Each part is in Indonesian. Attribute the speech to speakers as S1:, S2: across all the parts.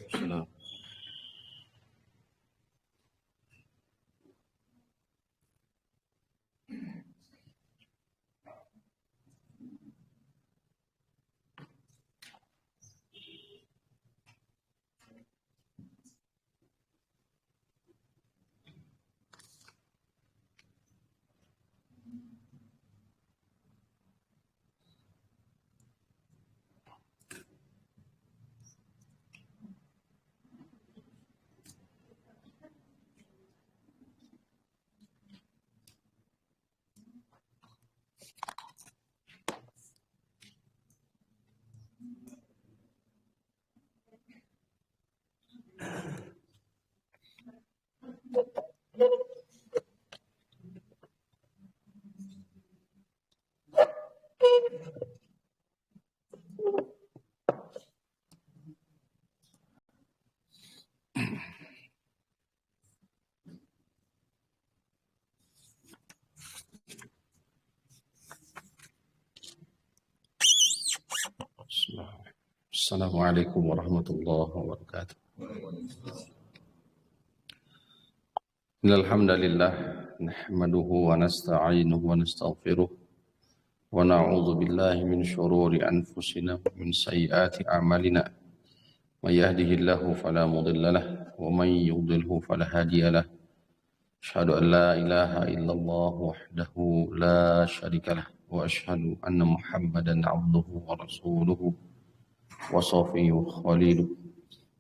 S1: Salam. Assalamualaikum warahmatullahi wabarakatuh. Alhamdulillah nahmaduhu wa nasta'inuhu wa nastaghfiruh wa na'udzu billahi min shururi anfusina wa min sayyiati a'malina. May yahdihillahu fala mudilla lahu wa may yudlilhu fala hadiya lahu. Asyhadu an la ilaha illallah wahdahu la syarika lahu wa asyhadu anna Muhammadan 'abduhu wa rasuluhu wa safiyuhu khaliluhu.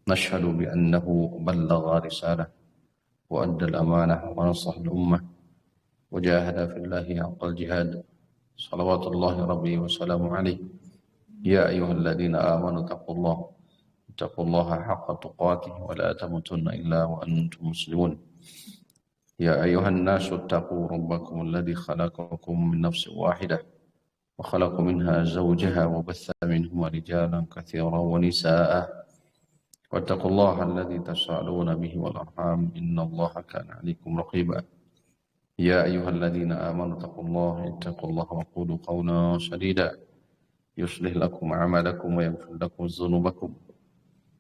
S1: Nashhadu bi annahu ballagha risalah wa adda al-amanah wa nasaha al-ummah wa jahada fillahi haqqal jihad. Salawatullahi rabbi wa salamu alaihi. Ya ayyuhalladzina amanu taqullaha haqqa tuqatih wa la tamutunna illa wa antum muslimun. Ya ayyuhan nasu taqu rabbakum alladzi khalaqakum min nafsin wahidah wa khalaqa minha zawjaha wa batha minhuma rijalan katsiran wa nisaa'a wattaqullaha alladzi tasaaluna bihi wal arham innallaha kana 'alaykum raqiba. Ya ayyuhalladzina amanu taqullaha wa qulu qawlan sadida yuslih lakum a'malakum wa yaghfir lakum dhunubakum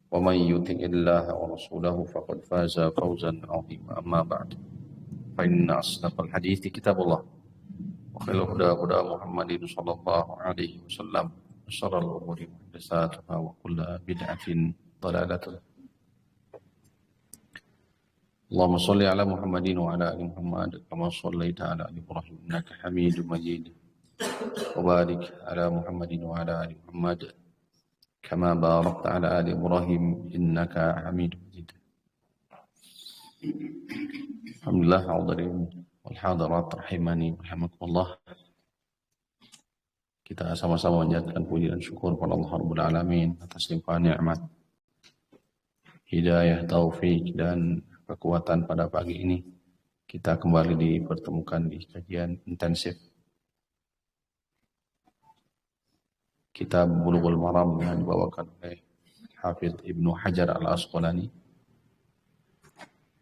S1: wa man yuti'illaha wa rasulahu faqad faza fawzan 'azima. Amma ba'du. Fa inna asdaqal hadithi kitabullah wa khairul huda Muhammadin sallallahu alaihi wasallam wa syarrul umuri muhdatsatuhha wa kullu bid'atin dhalalatun. Allahumma shalli ala Muhammadin wa ala ali Muhammad kama shallaita ala ali Ibrahim innaka Hamidum Majid wa barik ala Muhammadin wa ala ali Muhammad kama barakta ala ali Ibrahim innaka Hamidum Majid. Alhamdulillah hadirin wal hadirat rahimani rahimakumullah. Kita sama-sama menjadikan puji dan syukur kepada Allah Rabbul Alamin atas limpahan nikmat, hidayah, taufik dan kekuatan pada pagi ini. Kita kembali dipertemukan di kajian intensif Kitab Bulughul Maram yang dibawakan oleh Hafidz Ibnu Hajar Al-Asqalani.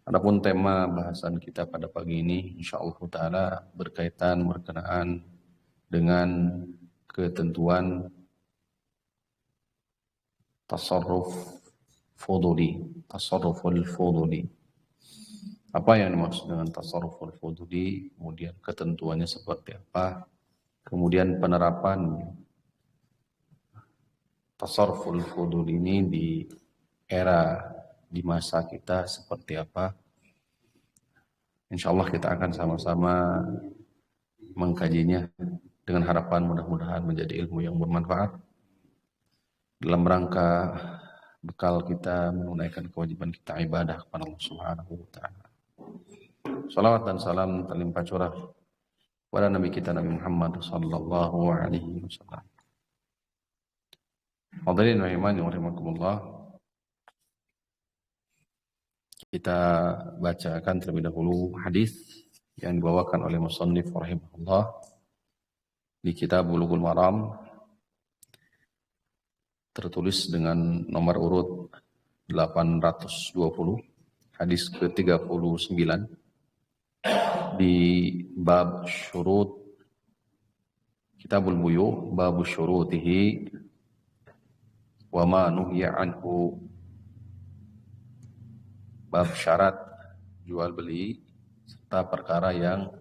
S1: Adapun tema bahasan kita pada pagi ini insyaallah taala berkenaan dengan ketentuan tasarruful fuduli. Apa yang dimaksud dengan tasarruful fuduli, kemudian ketentuannya seperti apa, kemudian penerapan tasarruful fuduli ini di era di masa kita seperti apa. Insyaallah kita akan sama-sama mengkajinya dengan harapan mudah-mudahan menjadi ilmu yang bermanfaat dalam rangka bekal kita menunaikan kewajiban kita ibadah kepada Allah Subhanahu wa taala. Salawat dan salam terlimpah curah kepada Nabi kita Nabi Muhammad sallallahu alaihi wasallam. Hadirin rahimani wa rahimakumullah. Kita bacakan terlebih dahulu hadis yang dibawakan oleh musannif rahimahullah di kitab Bulughul Maram, tertulis dengan nomor urut 820, hadis ke-39 di bab syurut Kitabul Buyu, bab syurutihi wa ma nuhiya anhu. bab syarat jual beli serta perkara yang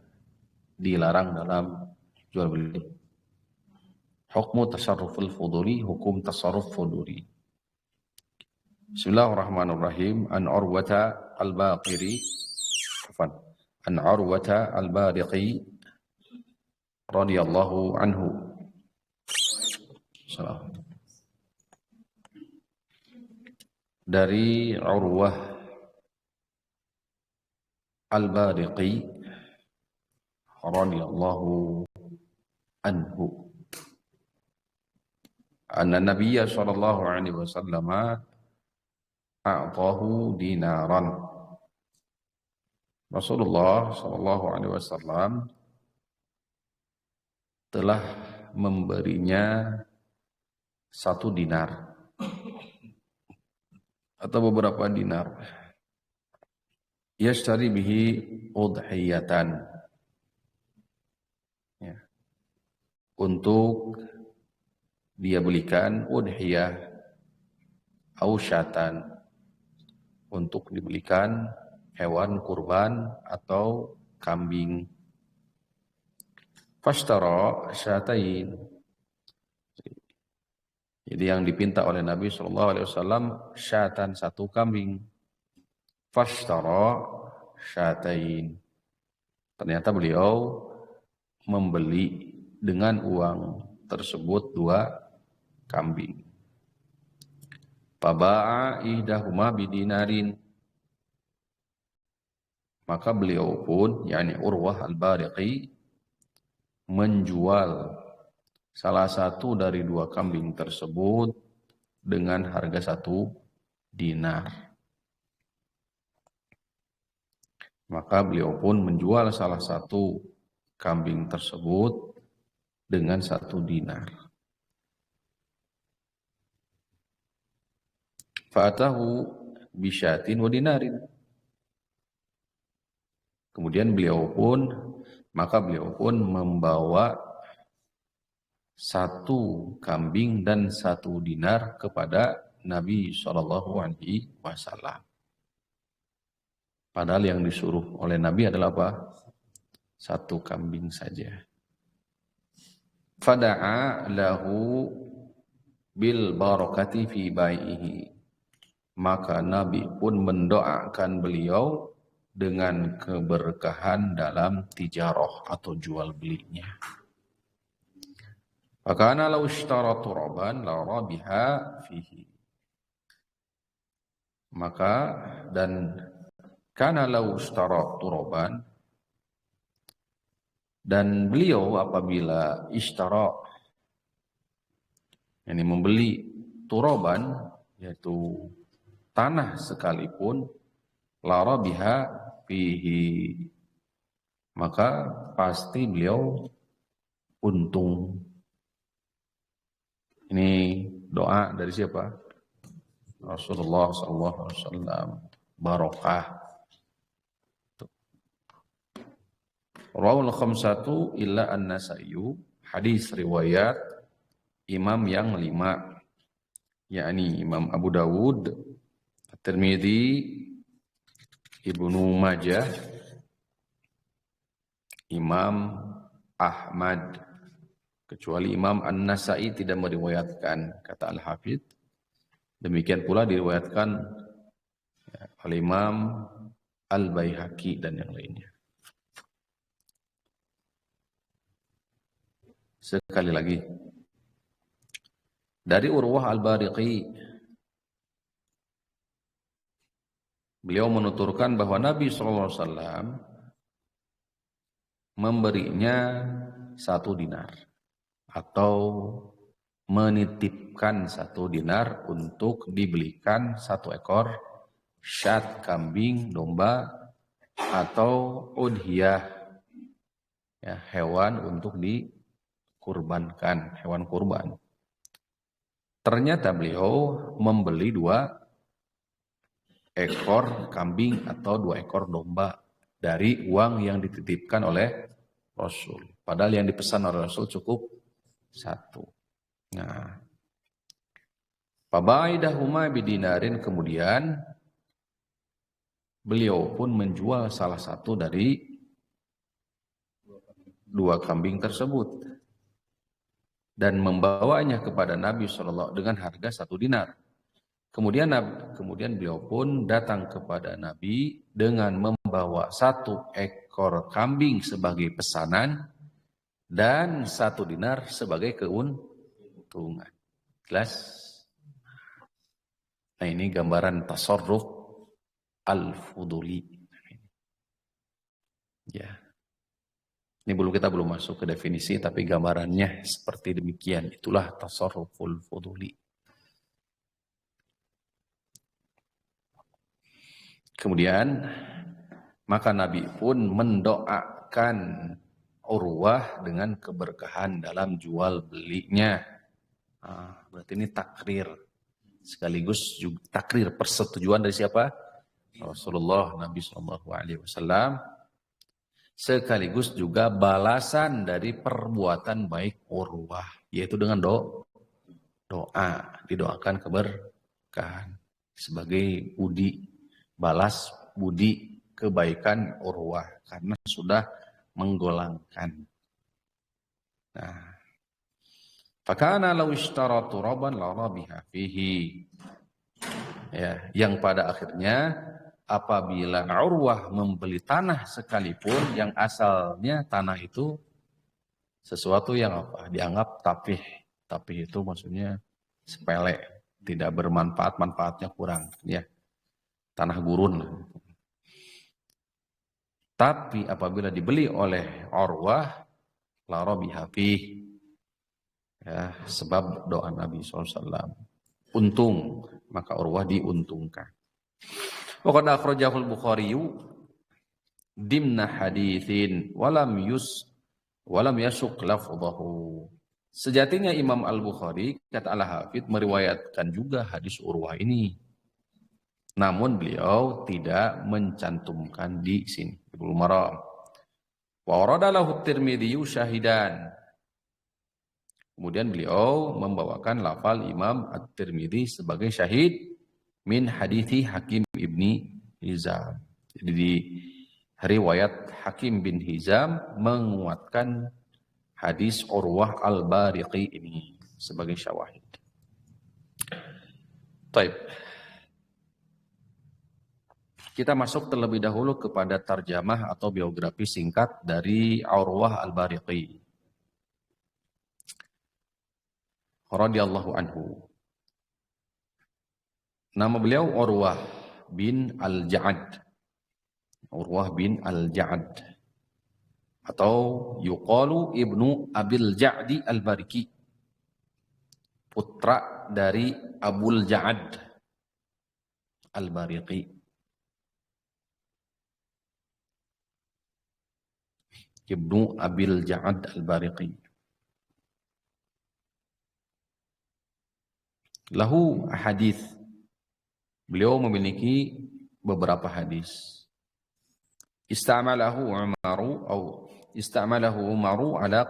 S1: dilarang dalam jual beli. Hukmu tasarruful fuduli, hukum tasarruf fuduli. Bismillahirrahmanirrahim. An Urwata al-Baqiri, an Urwata al-Bariqi radhiyallahu anhu. Dari Urwah al-Bariqi radhiyallahu anhu, anna Nabiyya sallallahu alaihi wasallam a'tahu dinaran. Rasulullah sallallahu alaihi wasallam telah memberinya 1 dinar atau beberapa dinar. Yashtari bihi udhiyatan, ya, untuk dia belikan udhiyah au syatan, untuk dibelikan hewan kurban atau kambing. Fashtara syatain, jadi yang dipinta oleh Nabi SAW syatan, 1 kambing. Fashtara syatain, ternyata beliau membeli dengan uang tersebut 2 kambing. Faba'a ihdahuma bidinarin, maka beliau pun, yakni Urwah al-Bariqi, menjual salah satu dari 2 kambing tersebut dengan harga 1 dinar. Maka beliau pun menjual salah satu kambing tersebut dengan 1 dinar. Fa'atahu bisyatin wa dinarin. Kemudian beliau pun membawa 1 kambing dan 1 dinar kepada Nabi SAW. Padahal yang disuruh oleh Nabi adalah apa? 1 kambing saja. Fada'a lahu bil barakati fi bai'ihi, maka Nabi pun mendoakan beliau dengan keberkahan dalam tijarah atau jual belinya. Fakana law ishtara turaban la rabiha fihi, maka dan kana law ishtara turaban, dan beliau apabila ishtara, yakni membeli turaban, yaitu tanah sekalipun, la rabiha fihi, maka pasti beliau untung. Ini doa dari siapa? Rasulullah SAW. Barokah. Rawal khamsatu illa an-Nasa'i, hadis riwayat imam yang 5, yakni Imam Abu Dawud, At-Tirmidzi, Ibnu Majah, Imam Ahmad, kecuali Imam An-Nasa'i tidak meriwayatkan, kata Al-Hafidz. Demikian pula diriwayatkan oleh Imam Al-Baihaqi dan yang lainnya. Sekali lagi, dari Urwah al-Bariqi, beliau menuturkan bahwa Nabi SAW memberinya 1 dinar atau menitipkan 1 dinar untuk dibelikan 1 ekor syat, kambing, domba, atau udhiyah, ya, hewan untuk dikurbankan, hewan kurban. Ternyata beliau membeli 2 ekor kambing atau 2 ekor domba dari uang yang dititipkan oleh Rasul. Padahal yang dipesan oleh Rasul cukup 1. Nah, fabaidahuma bidinarin, kemudian beliau pun menjual salah satu dari dua kambing tersebut dan membawanya kepada Nabi SAW dengan harga 1 dinar. Kemudian beliau pun datang kepada Nabi dengan membawa 1 ekor kambing sebagai pesanan dan 1 dinar sebagai keuntungan. Jelas? Nah, ini gambaran tasarruf al-fuduli. Ya. Ini kita belum masuk ke definisi, tapi gambarannya seperti demikian. Itulah tasarruful fuduli. Kemudian maka Nabi pun mendoakan Urwah dengan keberkahan dalam jual belinya. Berarti ini takrir. Sekaligus juga takrir persetujuan dari siapa? Rasulullah Nabi SAW. Sekaligus juga balasan dari perbuatan baik Urwah. Yaitu dengan doa. Didoakan keberkahan. Sebagai budi. Balas budi kebaikan Urwah karena sudah menggolangkan. Nah, fakana law ishtara turaban la rabiha fihi. Ya, yang pada akhirnya apabila Urwah membeli tanah sekalipun yang asalnya tanah itu sesuatu yang dianggap tapih itu maksudnya sepele, tidak bermanfaat, manfaatnya kurang, ya. Tanah gurun. Tapi apabila dibeli oleh Urwah, la rabiha fih. Ya, sebab doa Nabi SAW. Untung, maka Urwah diuntungkan. Wa qad akhrajahu al-Bukhari dimna haditsin walam yasuk lafdhahu. Sejatinya Imam Al-Bukhari kata Al-Hafidz meriwayatkan juga hadis Urwah ini. Namun beliau tidak mencantumkan di sini. Ibnu Maram. Wa warada lahu Tirmidzi syahidan. Kemudian beliau membawakan lafal Imam At-Tirmidzi sebagai syahid min hadithi Hakim ibni Hizam. Jadi di riwayat Hakim bin Hizam menguatkan hadis Urwah al-Bariqi ini sebagai syawahid. Baik. Kita masuk terlebih dahulu kepada tarjamah atau biografi singkat dari Urwah al-Bariqi radhiyallahu anhu. Nama beliau Urwah bin al-Ja'ad. Urwah bin al-Ja'ad atau yuqalu Ibnu Abil Ja'di al-Bariqi. Putra dari Abul Ja'ad al-Bariqi. Ibnu Abil Ja'ad al-Bariqi. Lahu hadis. Beliau memiliki beberapa hadis. Istamalahu Umaru ala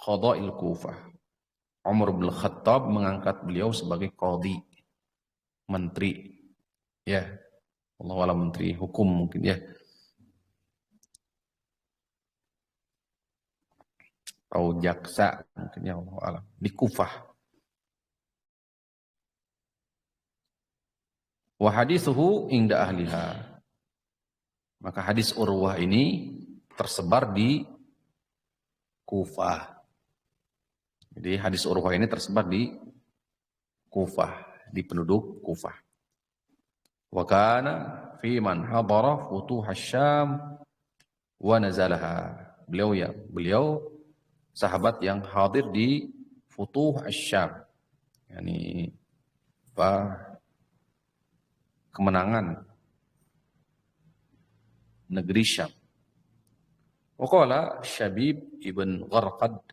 S1: qada'il Kufah. Umar bin Khattab mengangkat beliau sebagai qadhi, menteri. Ya. Allah wa'ala menteri hukum mungkin ya. Atau jaksa mungkin ya Allah alam di Kufah. Wa hadithuhu inda ahliha. Maka hadis Urwah ini tersebar di Kufah. Jadi hadis Urwah ini tersebar di Kufah, di penduduk Kufah. Wa kana fi man hadara futuh Syam wa nazalaha. Beliau sahabat yang hadir di Futuh Asy-Syam. Yani kemenangan negeri Syam. Waqala Syabib ibn Gharqad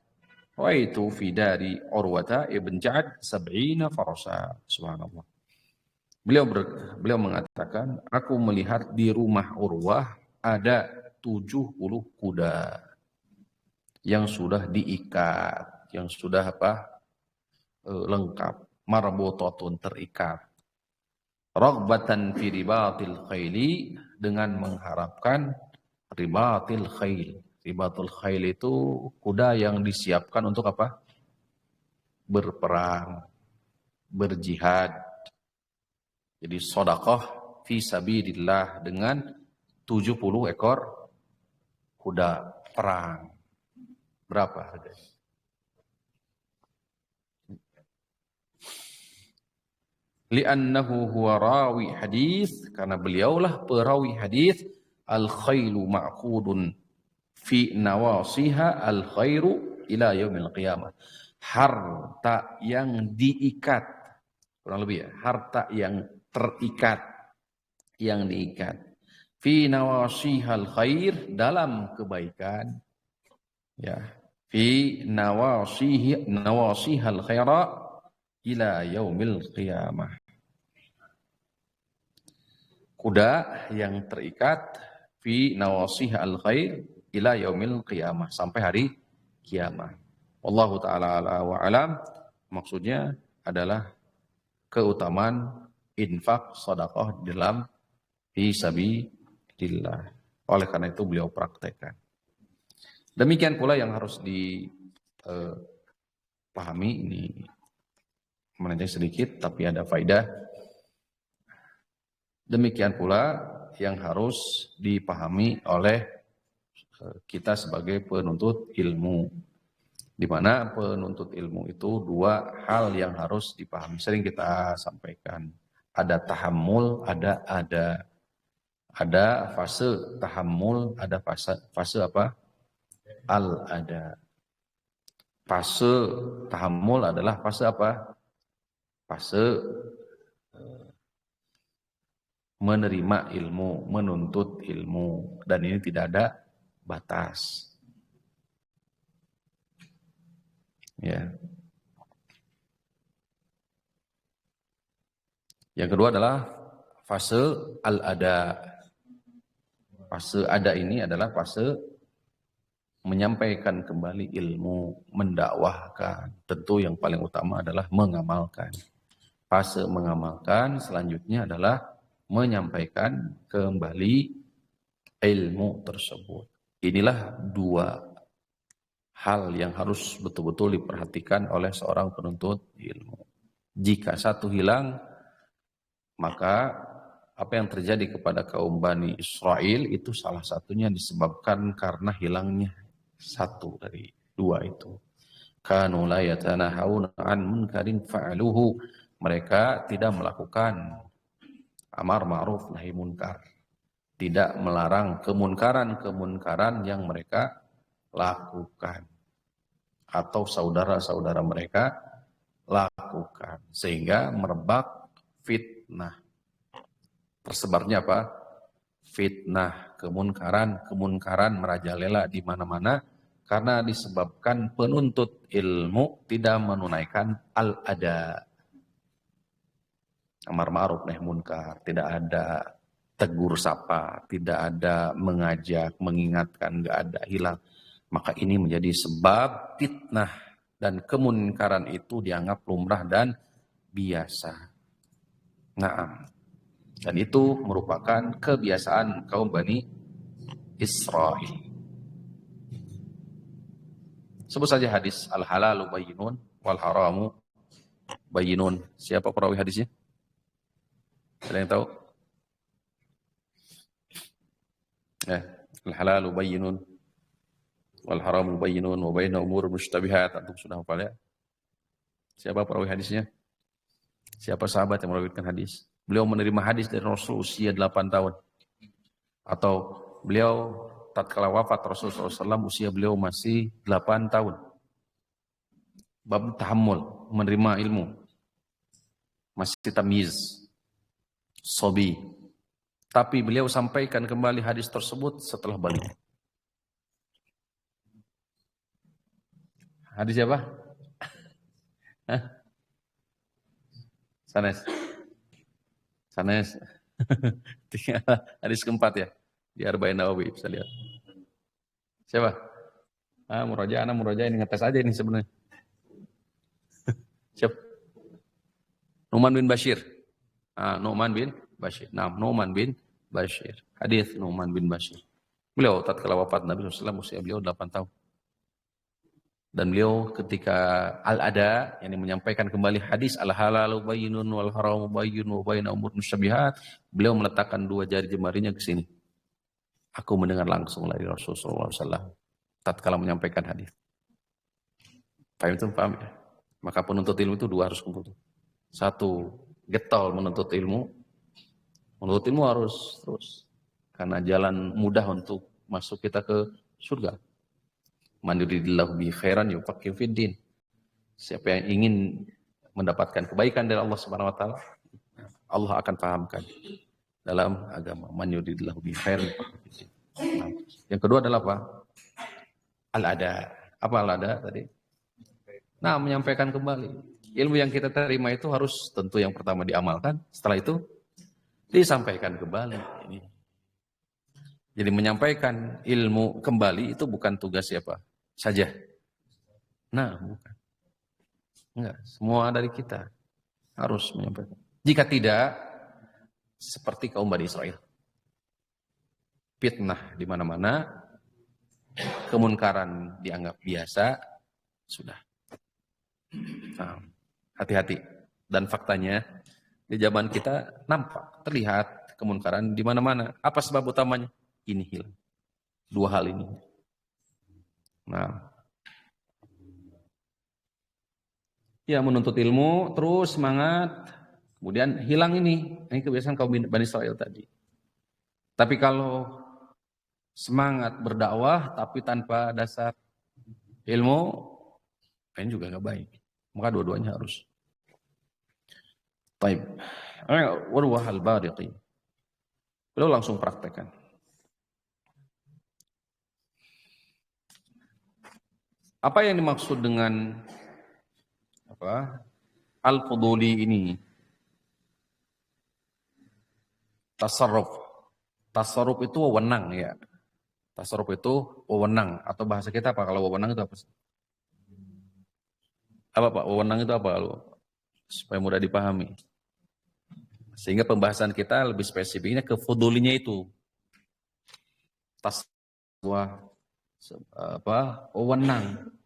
S1: waitu fi dari Urwata ibn Ja'ad 70 farasa. Subhanallah. Beliau mengatakan, aku melihat di rumah Urwah ada 70 kuda yang sudah diikat, yang sudah lengkap, marbutatun terikat. Raghbatan fi ribatil khayli, dengan mengharapkan ribatil khail. Ribatul khail itu kuda yang disiapkan untuk apa? Berperang, berjihad. Jadi sedekah fi sabilillah dengan 70 ekor kuda perang. Berapa harganya? Li'annahu huwa rawi hadis, karena beliaulah perawi hadis, al khailu ma'qudun fi nawasiha al khairu ila yaumil qiyamah. Harta yang diikat, kurang lebih ya, harta yang terikat, yang diikat. Fi nawasiha al khair, dalam kebaikan, ya. Fi nawasiha al khaira ila yaumil qiyamah. Kuda yang terikat fi nawasiha al khair ila yaumil qiyamah, sampai hari kiamat. Wallahu taala ala wa alam. Maksudnya adalah keutamaan infak sedekah dalam fi sabilillah. Oleh karena itu beliau praktekkan. Demikian pula yang harus dipahami, ini menanjak sedikit tapi ada faedah. Demikian pula yang harus dipahami oleh kita sebagai penuntut ilmu, di mana penuntut ilmu itu dua hal yang harus dipahami. Sering kita sampaikan, ada tahammul, ada fase tahammul, ada fase apa? Al-ada. Fase tahammul adalah fase apa? Fase menerima ilmu, menuntut ilmu, dan ini tidak ada batas. Ya. Yang kedua adalah fase al-ada. Fase ada ini adalah fase menyampaikan kembali ilmu, mendakwahkan. Tentu yang paling utama adalah mengamalkan. Fase mengamalkan selanjutnya adalah menyampaikan kembali ilmu tersebut. Inilah dua hal yang harus betul-betul diperhatikan oleh seorang penuntut ilmu. Jika satu hilang, maka apa yang terjadi kepada kaum Bani Israel itu salah satunya disebabkan karena hilangnya satu dari dua itu. Kanu la yatanahawna an munkarin fa'aluhu. Mereka tidak melakukan amar ma'ruf nahi munkar, tidak melarang kemunkaran yang mereka lakukan atau saudara-saudara mereka lakukan, sehingga merebak fitnah. Tersebarnya apa? Fitnah, kemunkaran merajalela di mana-mana karena disebabkan penuntut ilmu tidak menunaikan al-ada. Amar ma'ruf nahi munkar, tidak ada tegur sapa, tidak ada mengajak, mengingatkan, enggak ada, hilang. Maka ini menjadi sebab fitnah, dan kemunkaran itu dianggap lumrah dan biasa. Naam. Dan itu merupakan kebiasaan kaum Bani Israel. Sebut saja hadis al-halalu bayyinun wal haramu bayyinun. Siapa perawi hadisnya? Ada yang tahu? Ya, al-halalu bayyinun wal haramu bayyinun wa baina umur mushtabihat. Antum sudah hafal ya? Siapa perawi hadisnya? Siapa sahabat yang merawikan hadis? Beliau menerima hadis dari Rasul usia 8 tahun. Atau beliau tatkala wafat Rasulullah SAW usia beliau masih 8 tahun. Bab tahammul, menerima ilmu. Masih tamyiz. Sobi. Tapi beliau sampaikan kembali hadis tersebut setelah balik. Hadis siapa? Sanes. Hadis keempat ya. Di Arba'in Nawawi bisa lihat. Siapa? Murajaah ini ngetes aja ini sebenarnya. Siapa? Nu'man bin Bashir. Nu'man bin Bashir. Nah, Nu'man bin Bashir. Hadis Nu'man bin Bashir. Beliau tatkala wafat Nabi SAW usia beliau 8 tahun. Dan beliau ketika al-ada yang menyampaikan kembali hadis al-halalu bayyinun wal haramu bayyinun wa baina umur musyabihat, beliau meletakkan 2 jari jemarinya ke sini. Aku mendengar langsung dari Rasulullah SAW tatkala menyampaikan hadis. Paham itu? Paham ya? Maka penuntut ilmu itu 2 harus kumpul. 1, getol menuntut ilmu. Menuntut ilmu harus terus. Karena jalan mudah untuk masuk kita ke surga. Man yuridillahu bihi khairan yufaqihu fiddin. Siapa yang ingin mendapatkan kebaikan dari Allah Subhanahu wa taala, Allah akan pahamkan dalam agama. Man yuridillahu bihi khairan yufaqihu fiddin. Nah, yang kedua adalah apa? Al-ada. Apa al-ada tadi? Nah, menyampaikan kembali. Ilmu yang kita terima itu harus tentu yang pertama diamalkan, setelah itu disampaikan kembali. Ini. Jadi menyampaikan ilmu kembali itu bukan tugas siapa saja. Nah, bukan. Enggak, semua dari kita harus menyampaikan. Jika tidak, seperti kaum Bani Israel. Fitnah di mana-mana, kemunkaran dianggap biasa, sudah. Nah, hati-hati. Dan faktanya, di zaman kita nampak, terlihat kemunkaran di mana-mana. Apa sebab utamanya? Ini hilang. 2 hal ini. Nah, ya menuntut ilmu, terus semangat, kemudian hilang ini. Ini kebiasaan kaum Bani Israel tadi. Tapi kalau semangat berdakwah, tapi tanpa dasar ilmu, ini juga nggak baik. Maka dua-duanya harus. Taib. Warwahal bariqi. Beliau langsung praktekkan. Apa yang dimaksud dengan al-fuduli ini? Tasarruf. Tasarruf itu wewenang ya. Tasarruf itu wewenang atau bahasa kita apa kalau wewenang itu apa? Apa Pak? Wewenang itu apa kalau supaya mudah dipahami? Sehingga pembahasan kita lebih spesifiknya ke fudulinya itu. Tasawuf wewenang.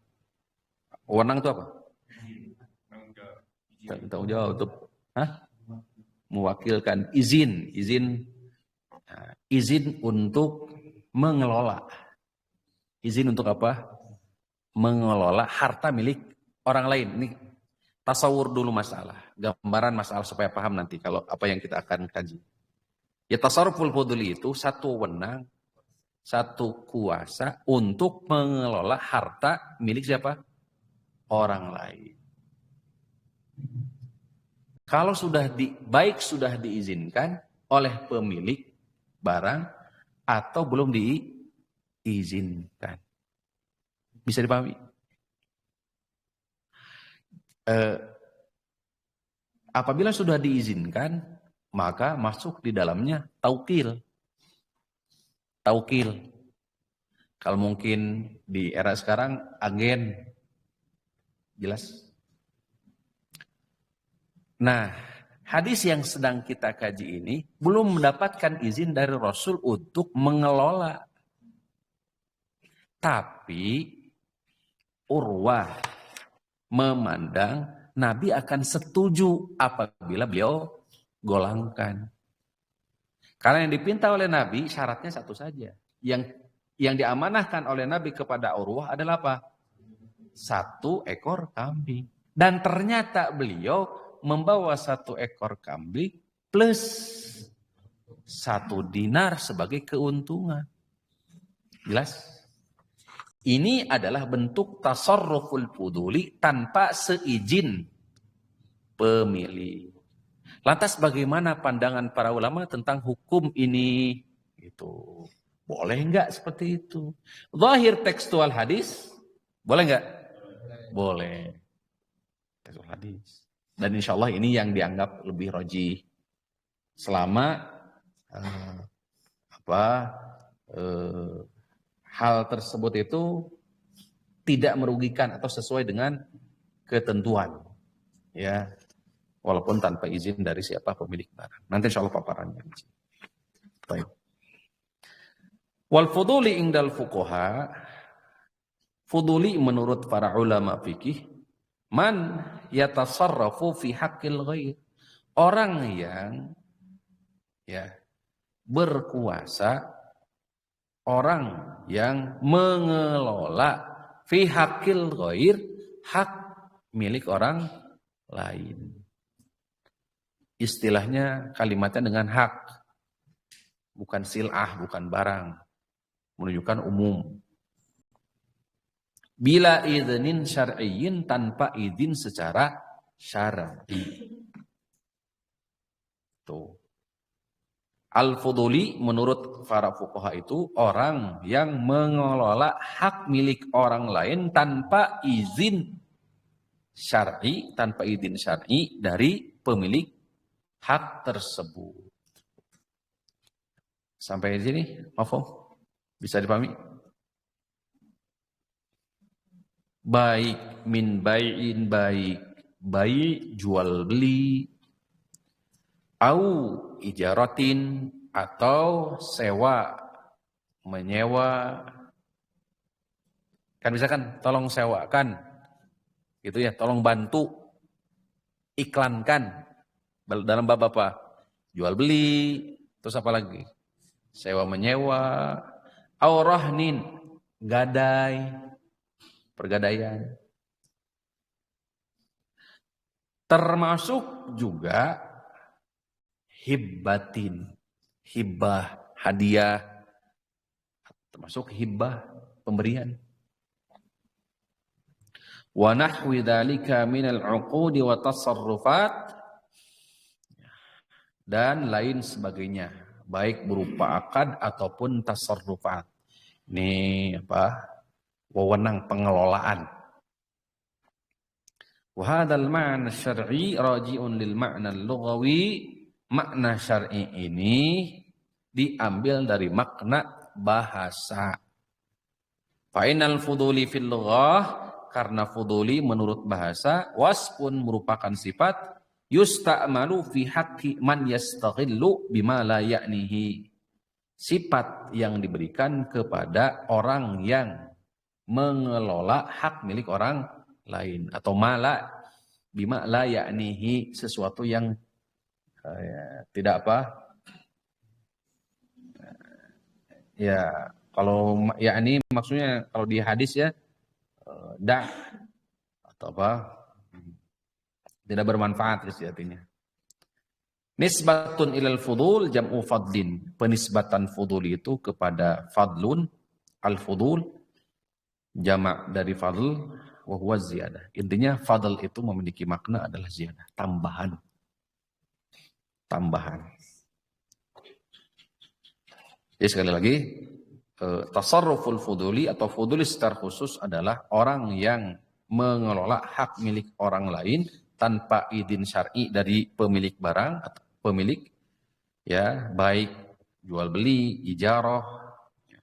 S1: Wewenang itu apa? Tanggung jawab untuk mewakilkan izin untuk mengelola. Izin untuk apa? Mengelola harta milik orang lain. Ini tasawur dulu masalah, gambaran masalah supaya paham nanti kalau apa yang kita akan kaji. Ya tasarruful fuduli itu satu wewenang, satu kuasa untuk mengelola harta milik siapa? Orang lain. Kalau sudah sudah diizinkan oleh pemilik barang atau belum diizinkan. Bisa dipahami? Apabila sudah diizinkan, maka masuk di dalamnya taukil. Taukil. Kalau mungkin di era sekarang agen. Jelas? Nah, hadis yang sedang kita kaji ini belum mendapatkan izin dari Rasul untuk mengelola. Tapi Urwah memandang Nabi akan setuju apabila beliau golangkan. Karena yang dipinta oleh Nabi syaratnya satu saja. Yang diamanahkan oleh Nabi kepada Urwah adalah apa? 1 ekor kambing. Dan ternyata beliau membawa 1 ekor kambing plus 1 dinar sebagai keuntungan. Jelas? Ini adalah bentuk tasarruful fuduli tanpa seizin pemilik. Lantas bagaimana pandangan para ulama tentang hukum ini? Itu boleh enggak seperti itu? Zahir tekstual hadis boleh enggak? Boleh. Tekstual hadis. Dan insya Allah ini yang dianggap lebih rajih selama hal tersebut itu tidak merugikan atau sesuai dengan ketentuan, ya, walaupun tanpa izin dari siapa pemilik barang. Nanti insya Allah paparannya. Baik. Wal fuduli indal fuqaha, fuduli menurut para ulama fikih, man yatasarrafu fi haqqil ghair. Orang yang berkuasa, orang yang mengelola fi haqqil ghair, hak milik orang lain. Istilahnya kalimatnya dengan hak, bukan sil'ah, bukan barang, menunjukkan umum. Bila iznin syar'iyyin, tanpa izin secara syar'i. Tuh. Al-fuduli menurut para fuqaha itu orang yang mengelola hak milik orang lain tanpa izin syar'i, dari pemilik hak tersebut. Sampai di sini, mafhum? Bisa dipahami? Baik, min bai'in, baik jual beli, au ijaratin, atau sewa menyewa. Kan bisa kan, tolong sewakan, gitu ya, tolong bantu, iklankan. Dalam bab apa? Jual beli, terus apa lagi? Sewa menyewa, au rahnin, gadai, pergadaian. Termasuk juga hibbatin, hibah, hadiah, termasuk hibah, pemberian. Wa nahwi dzalika minal 'uqudi wa tasarrufat, dan lain sebagainya, baik berupa akad ataupun tasarrufat. Ini wewenang pengelolaan. Wa hadzal ma'na syar'i raji'un lil ma'na lughawi. Makna syar'i ini diambil dari makna bahasa. Fa innal fuduli fil lughah, karena fuduli menurut bahasa, wasfun merupakan sifat, yusta'malu fi haqqi man yastaghillu bima la ya'nihi. Sifat yang diberikan kepada orang yang mengelola hak milik orang lain, atau mala bima la ya'nihi, sesuatu yang tidak kalau yakni maksudnya kalau di hadis ya atau tidak bermanfaat artinya. Nisbatun ilal fudul jam'u fadlin, penisbatan fudul itu kepada fadlun, al-fudul jamak dari fadl, wa huwa ziyadah. Intinya fadl itu memiliki makna adalah ziyadah, tambahan. Jadi sekali lagi, tasarruful fuduli atau fuduli secara khusus adalah orang yang mengelola hak milik orang lain tanpa izin syar'i dari pemilik barang atau pemilik, baik jual beli, ijarah,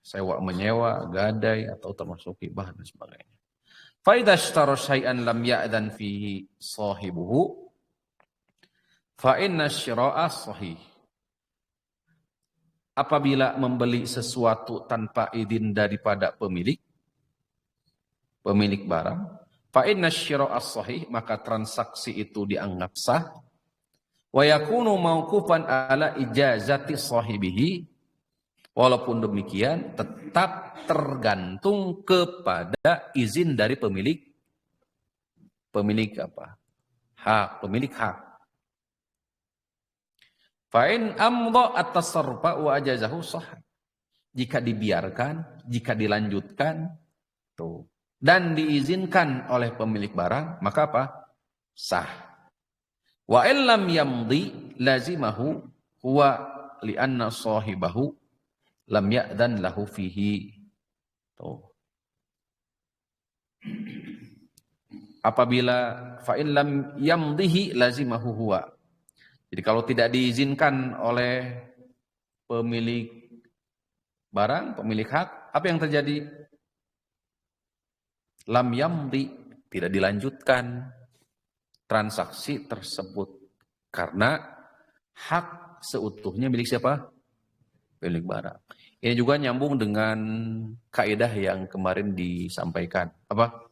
S1: sewa menyewa, gadai, atau termasuk hibah dan sebagainya. Fa idza ishtara syai'an lam ya'dan fihi sahibuhu fa inna syira'a sahih. Apabila membeli sesuatu tanpa izin daripada pemilik barang, fa inna syira'a sahih, maka transaksi itu dianggap sah. Wa yakunu mauqufan ala ijazati sahibihi, walaupun demikian tetap tergantung kepada izin dari pemilik hak. Fa'in amdha at-tasarrufa wa ajazahu sah. Jika dibiarkan, jika dilanjutkan, dan diizinkan oleh pemilik barang, maka sah. Wa illam yamdi lazimahu huwa li'anna sahibahu lam ya'dan lahu fihi. Apabila fa'in lam yamdihi lazimahu huwa. Jadi kalau tidak diizinkan oleh pemilik barang, pemilik hak, apa yang terjadi? Lam yamdi, tidak dilanjutkan transaksi tersebut. Karena hak seutuhnya milik siapa? pemilik barang. Ini juga nyambung dengan kaidah yang kemarin disampaikan. Apa?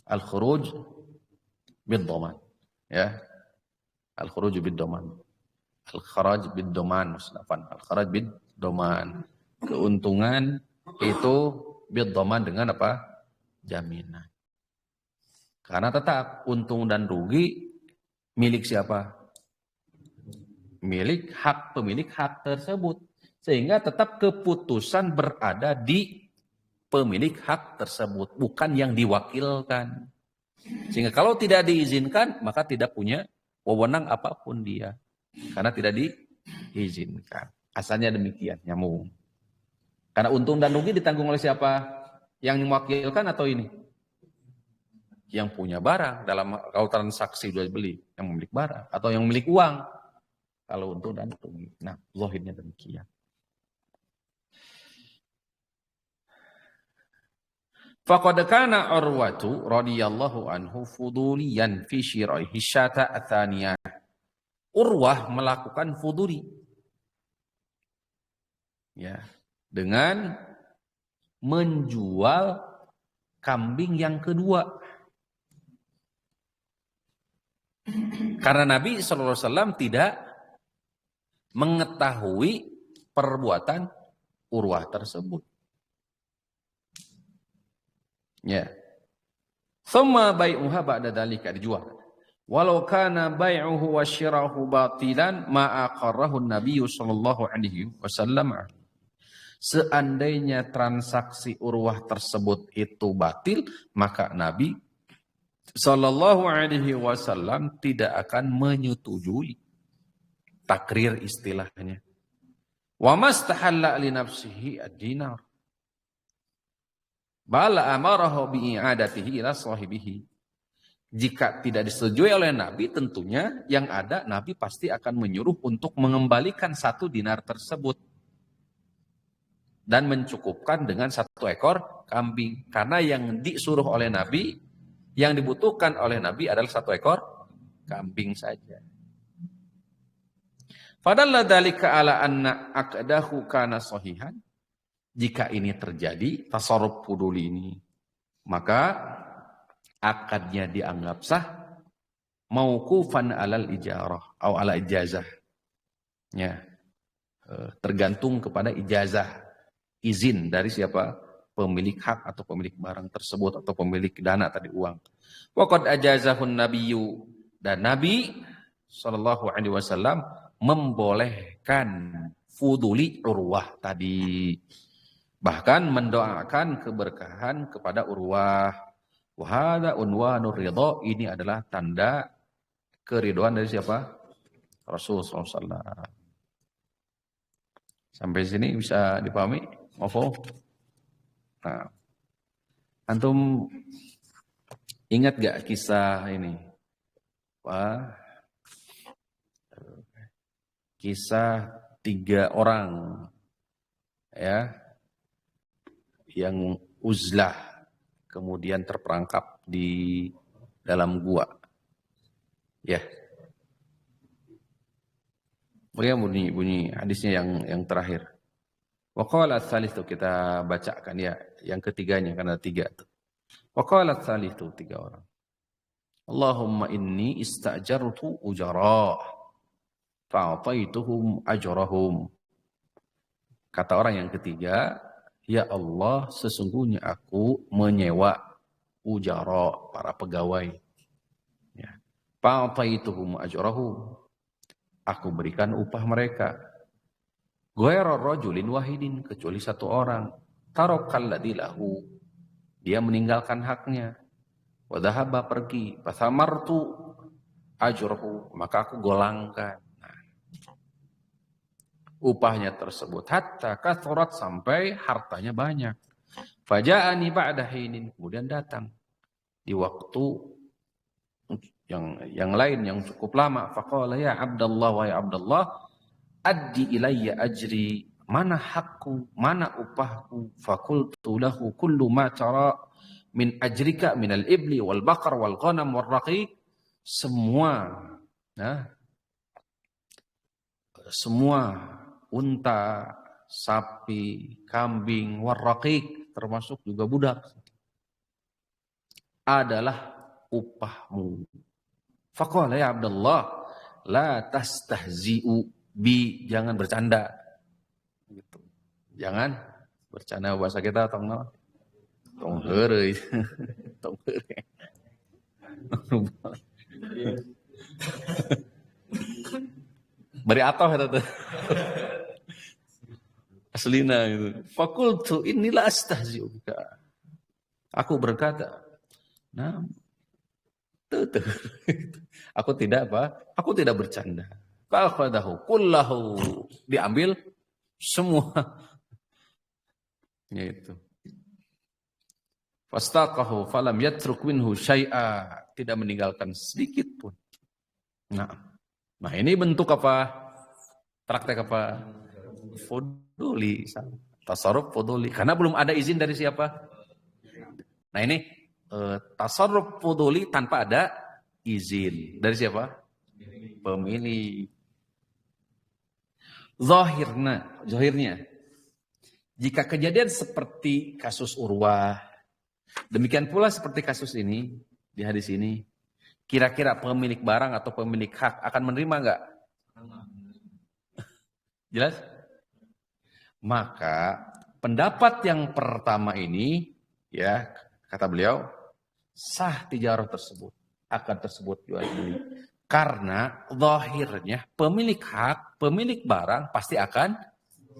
S1: Al-khuruj bid-dhaman. Ya. Al-khuruj bid-dhaman. Al-kharaj bid-dhaman. Al-kharaj bid-dhaman. Keuntungan itu bid-dhaman dengan apa? Jaminan. Karena tetap untung dan rugi milik siapa? Milik hak, pemilik hak tersebut. Sehingga tetap keputusan berada di pemilik hak tersebut, bukan yang diwakilkan. Sehingga kalau tidak diizinkan, maka tidak punya wewenang apapun dia. Karena tidak diizinkan. Asalnya demikian, nyambung. Karena untung dan rugi ditanggung oleh siapa? Yang mewakilkan atau ini? Yang punya barang, dalam kalau transaksi jual beli, yang memiliki barang. Atau yang memiliki uang. Kalau untung dan rugi. Nah, zahirnya demikian. Faqad kana Urwatu radhiyallahu anhu fuduliyan fi syira'ihi syata atsaniyah. Urwah melakukan fuduli. Ya, dengan menjual kambing yang kedua. Karena Nabi SAW tidak mengetahui perbuatan Urwah tersebut. Ya. Thumma bai'uha ba'da dzalika dijual. Walau kana bai'uhu wa syirahu batilan ma aqarrahu an-nabiy sallallahu alaihi wasallam. Seandainya transaksi Urwah tersebut itu batil, maka Nabi sallallahu alaihi wasallam tidak akan menyetujui takrir istilahnya. Wa mastahalla li nafsihi ad-dinar. Bala amarahu bi'adatihi ila sahibihi. Jika tidak disetujui oleh Nabi, tentunya yang ada Nabi pasti akan menyuruh untuk mengembalikan 1 dinar tersebut. Dan mencukupkan dengan 1 ekor kambing. Karena yang disuruh oleh Nabi, yang dibutuhkan oleh Nabi adalah 1 ekor kambing saja. Fadalla dzalika ala anna aqdahu kana sahihan. Jika ini terjadi, tasarruf fuduli ini, maka akadnya dianggap sah, mauqufan alal ijarah atau ala ijazah. Ya, tergantung kepada ijazah, izin dari siapa? Pemilik hak atau pemilik barang tersebut atau pemilik dana tadi uang. Waqad ajazahun nabiyyu, dan Nabi sallallahu alaihi wasallam membolehkan fuduli Urwah tadi. Bahkan mendoakan keberkahan kepada Urwah. Wa hadza unwanur ridha, ini adalah tanda keridhaan dari siapa? Rasulullah SAW. Sampai sini bisa dipahami? Mafhum? Nah, antum ingat gak kisah ini? Wah, kisah 3 orang ya yang uzlah kemudian terperangkap di dalam gua. Ya. Bagaimana bunyi hadisnya yang terakhir. Wa qala ats-tsalits, kita bacakan ya yang ketiganya karena 3 tuh. Wa qala ats-tsalits, 3 orang. Allahumma inni ista'jartu ujara fa'ataituhum ajrahum. Kata orang yang ketiga, ya Allah, sesungguhnya aku menyewa ujara, para pegawai. Ya. Fa'ataituhum ajrahum. Aku berikan upah mereka. Ghairu rajulin wahidin, kecuali 1 orang. Tarakal ladzi lahu. Dia meninggalkan haknya. Wa dhahaba, pergi. Fathamartu ajrahu, maka aku golangkan upahnya tersebut hatta kathurat, sampai hartanya banyak. Faja'ani ba'da hinin, kemudian datang di waktu yang lain yang cukup lama. Faqala ya Abdullah, wa ya Abdullah, addi ilayya ajri, mana hakku, mana upahku? Faqultu lahu kullu ma tara min ajrika minal ibli wal baqar wal ghanam wal raqiq, semua unta, sapi, kambing, warraqiq, termasuk juga budak, adalah upahmu. Faqala ya Abdullah, la tastahzi'u bi, jangan bercanda. Gitu. Jangan bercanda, bahasa kita tong heureuy. Tong heureuy. Beri atoh eta teh. Aslina gitu. Fakultu inilah astahzi'u bika. Aku berkata, nah, tuh. Aku tidak apa? Aku tidak bercanda. Fa'akhadahu kullahu, diambil semua. Yaitu. Fastaqahu falam yatruk minhu syai'a, tidak meninggalkan sedikit pun. Nah ini bentuk apa? Praktek apa? Fuduli, tasarruf fuduli. Karena belum ada izin dari siapa? Nah ini tasarruf fuduli tanpa ada izin dari siapa? Pemilik. Zahirnya, jika kejadian seperti kasus Urwah, demikian pula seperti kasus ini, di hadis ini, kira-kira pemilik barang atau pemilik hak akan menerima enggak? Jelas? Maka pendapat yang pertama ini, ya kata beliau, sah tijarah tersebut, akan tersebut jual beli. Karena zahirnya pemilik hak, pemilik barang pasti akan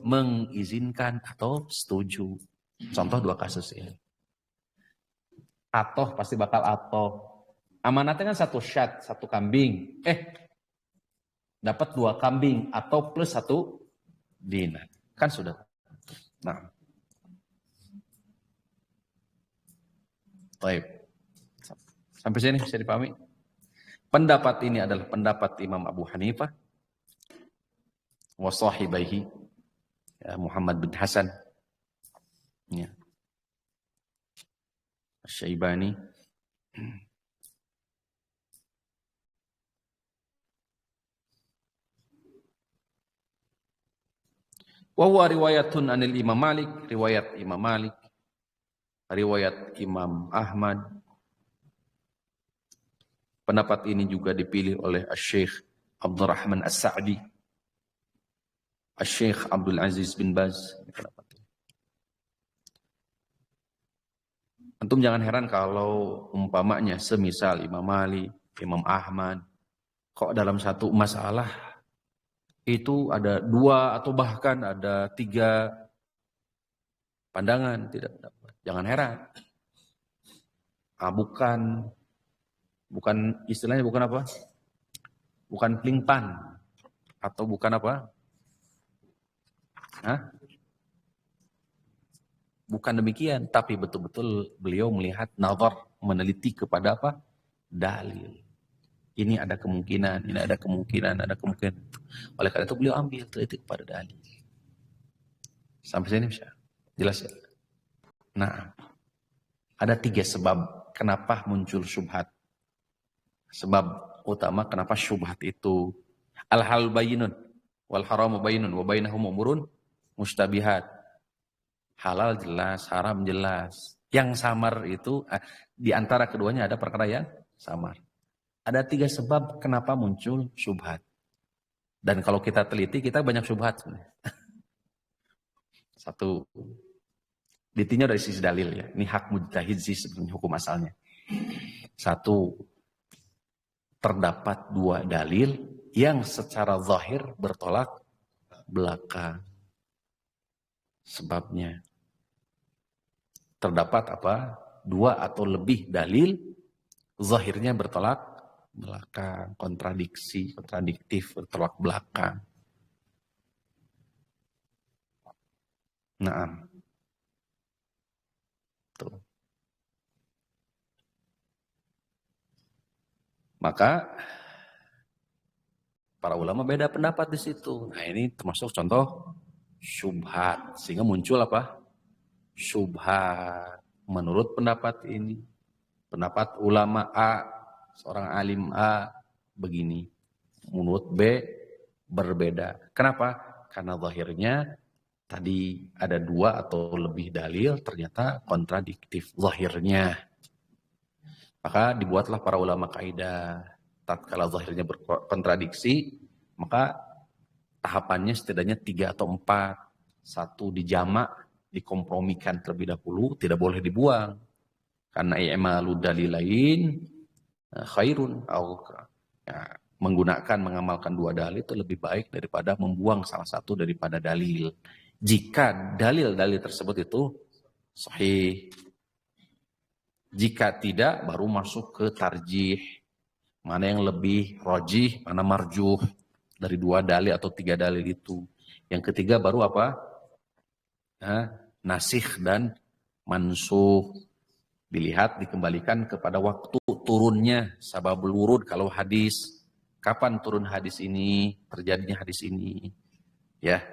S1: mengizinkan atau setuju. Contoh 2 kasus ini. Atoh pasti bakal atoh. Amanatnya kan 1 syat, 1 kambing. Dapat 2 kambing atau plus 1 dinar. Kan sudah. Nah. Baik. Sampai sini bisa dipahami? Pendapat ini adalah pendapat Imam Abu Hanifah wa sahibaihi, ya, Muhammad bin Hasan, ya, Syaibani. Wa huwa riwayatun anil Imam Malik, riwayat Imam Malik, riwayat Imam Ahmad. Pendapat ini juga dipilih oleh Syekh Abdurrahman As-Sa'di, Syekh Abdul Aziz bin Baz. Antum jangan heran kalau umpamanya semisal Imam Malik, Imam Ahmad, kok dalam satu masalah itu ada 2 atau bahkan ada 3 pandangan, tidak dapat. Jangan heran. Bukan istilahnya bukan apa? Bukan pelingpan atau bukan apa? Bukan demikian, tapi betul-betul beliau melihat nazar, meneliti kepada apa? Dalil. Ini ada kemungkinan, ini ada kemungkinan, ada kemungkinan. Oleh karena itu beliau ambil teliti kepada dalil. Sampai sini bisa? Jelas ya? Nah, ada 3 sebab kenapa muncul syubhat. Sebab utama kenapa syubhat itu al-hal bayyinun wal haramu bayyinun wa bainahum umurun mustabihat. Halal jelas, haram jelas. Yang samar itu di antara keduanya ada perkara yang samar. Ada 3 sebab kenapa muncul syubhat. Dan kalau kita teliti kita banyak syubhat sebenarnya. 1, ditinjau dari sisi dalil ya. Ini hak mujtahid sih sebenarnya hukum asalnya. 1, terdapat 2 dalil yang secara zahir bertolak belakang. Sebabnya terdapat apa? 2 atau lebih dalil zahirnya bertolak belakang, kontradiksi, kontradiktif, bertolak belakang. Nah, tuh. Maka para ulama beda pendapat di situ. Nah, ini termasuk contoh syubhat, sehingga muncul apa? Syubhat. Menurut pendapat ini, pendapat ulama A, seorang alim A begini. Menurut B berbeda. Kenapa? Karena zahirnya tadi ada 2 atau lebih dalil ternyata kontradiktif zahirnya. Maka dibuatlah para ulama kaidah. Tatkala zahirnya berkontradiksi, maka tahapannya setidaknya 3 atau 4. 1 dijamak, dikompromikan terlebih dahulu, tidak boleh dibuang. Karena i'malu dalilain khairun, ya, mengamalkan 2 dalil itu lebih baik daripada membuang salah satu daripada dalil. Jika dalil-dalil tersebut itu sahih. Jika tidak, baru masuk ke tarjih. Mana yang lebih rajih, mana marjuh dari 2 dalil atau 3 dalil itu. Yang ketiga baru apa? Nasikh dan mansuh. Dilihat, dikembalikan kepada waktu turunnya, sababul wurud kalau hadis. Kapan turun hadis ini, terjadinya hadis ini. Ya,